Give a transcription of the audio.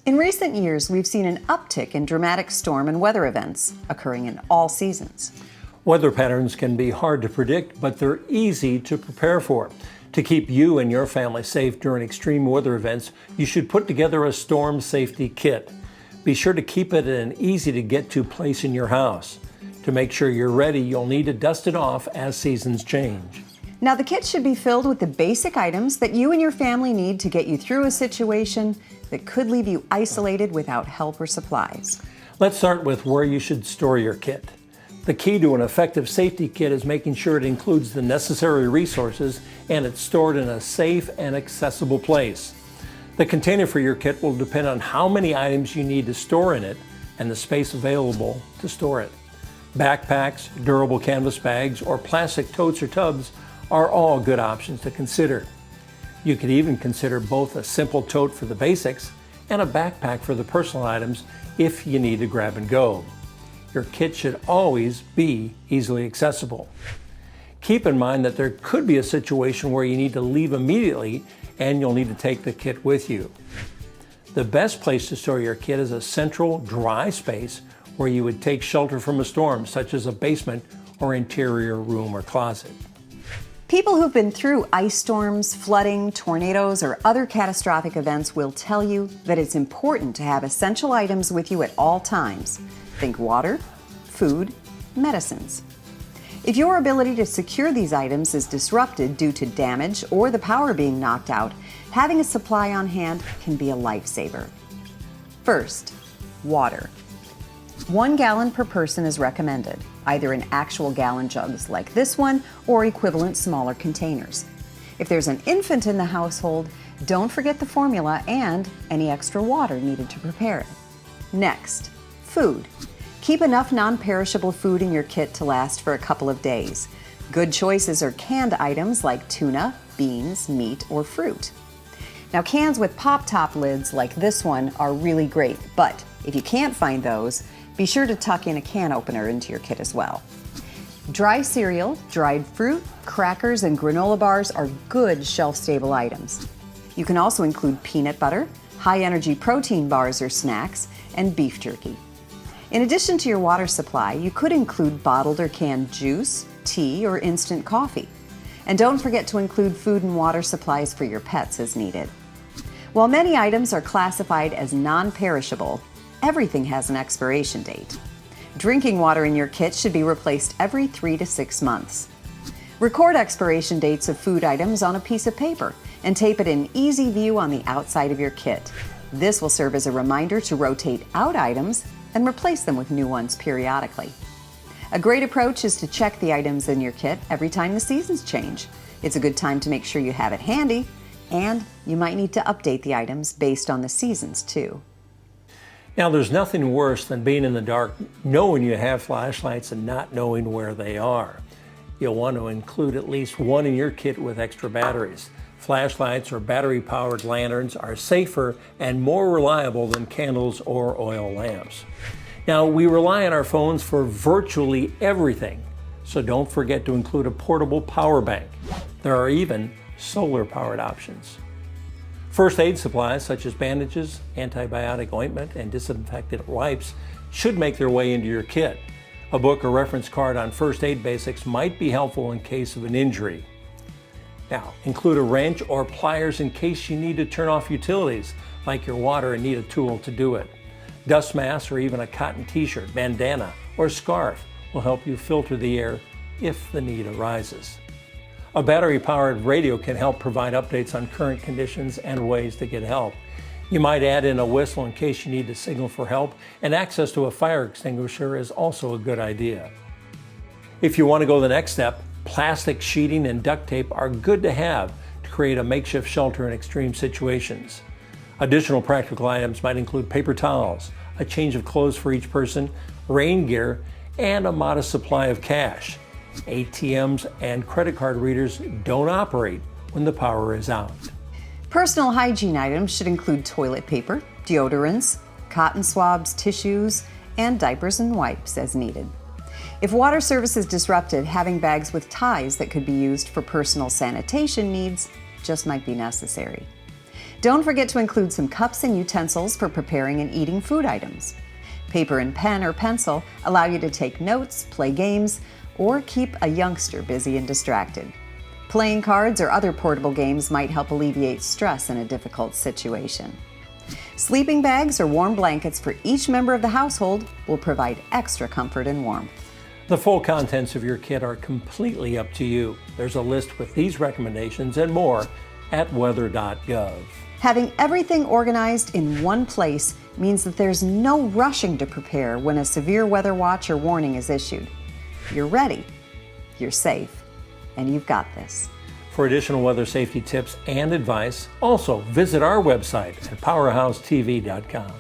In recent years, we've seen an uptick in dramatic storm and weather events occurring in all seasons. Weather patterns can be hard to predict, but they're easy to prepare for. To keep you and your family safe during extreme weather events, you should put together a storm safety kit. Be sure to keep it in an easy-to-get-to place in your house. To make sure you're ready, you'll need to dust it off as seasons change. Now, the kit should be filled with the basic items that you and your family need to get you through a situation that could leave you isolated without help or supplies. Let's start with where you should store your kit. The key to an effective safety kit is making sure it includes the necessary resources and it's stored in a safe and accessible place. The container for your kit will depend on how many items you need to store in it and the space available to store it. Backpacks, durable canvas bags, or plastic totes or tubs are all good options to consider. You could even consider both a simple tote for the basics and a backpack for the personal items if you need to grab and go. Your kit should always be easily accessible. Keep in mind that there could be a situation where you need to leave immediately and you'll need to take the kit with you. The best place to store your kit is a central, dry space where you would take shelter from a storm, such as a basement or interior room or closet. People who've been through ice storms, flooding, tornadoes, or other catastrophic events will tell you that it's important to have essential items with you at all times. Think water, food, medicines. If your ability to secure these items is disrupted due to damage or the power being knocked out, having a supply on hand can be a lifesaver. First, water. 1 gallon per person is recommended, either in actual gallon jugs like this one or equivalent smaller containers. If there's an infant in the household, don't forget the formula and any extra water needed to prepare it. Next, food. Keep enough non-perishable food in your kit to last for a couple of days. Good choices are canned items like tuna, beans, meat, or fruit. Now, cans with pop-top lids like this one are really great, but if you can't find those, be sure to tuck in a can opener into your kit as well. Dry cereal, dried fruit, crackers, and granola bars are good shelf-stable items. You can also include peanut butter, high-energy protein bars or snacks, and beef jerky. In addition to your water supply, you could include bottled or canned juice, tea, or instant coffee. And don't forget to include food and water supplies for your pets as needed. While many items are classified as non-perishable, everything has an expiration date. Drinking water in your kit should be replaced every 3 to 6 months. Record expiration dates of food items on a piece of paper and tape it in easy view on the outside of your kit. This will serve as a reminder to rotate out items and replace them with new ones periodically. A great approach is to check the items in your kit every time the seasons change. It's a good time to make sure you have it handy, and you might need to update the items based on the seasons too. Now, there's nothing worse than being in the dark, knowing you have flashlights and not knowing where they are. You'll want to include at least one in your kit with extra batteries. Flashlights or battery-powered lanterns are safer and more reliable than candles or oil lamps. Now, we rely on our phones for virtually everything, so don't forget to include a portable power bank. There are even solar-powered options. First aid supplies such as bandages, antibiotic ointment, and disinfectant wipes should make their way into your kit. A book or reference card on first aid basics might be helpful in case of an injury. Now, include a wrench or pliers in case you need to turn off utilities, like your water, and need a tool to do it. Dust masks or even a cotton t-shirt, bandana, or scarf will help you filter the air if the need arises. A battery-powered radio can help provide updates on current conditions and ways to get help. You might add in a whistle in case you need to signal for help, and access to a fire extinguisher is also a good idea. If you want to go the next step, plastic sheeting and duct tape are good to have to create a makeshift shelter in extreme situations. Additional practical items might include paper towels, a change of clothes for each person, rain gear, and a modest supply of cash. ATMs and credit card readers don't operate when the power is out. Personal hygiene items should include toilet paper, deodorants, cotton swabs, tissues, and diapers and wipes as needed. If water service is disrupted, having bags with ties that could be used for personal sanitation needs just might be necessary. Don't forget to include some cups and utensils for preparing and eating food items. Paper and pen or pencil allow you to take notes, play games, or keep a youngster busy and distracted. Playing cards or other portable games might help alleviate stress in a difficult situation. Sleeping bags or warm blankets for each member of the household will provide extra comfort and warmth. The full contents of your kit are completely up to you. There's a list with these recommendations and more at weather.gov. Having everything organized in one place means that there's no rushing to prepare when a severe weather watch or warning is issued. You're ready, you're safe, and you've got this. For additional weather safety tips and advice, also visit our website at powerhousetv.com.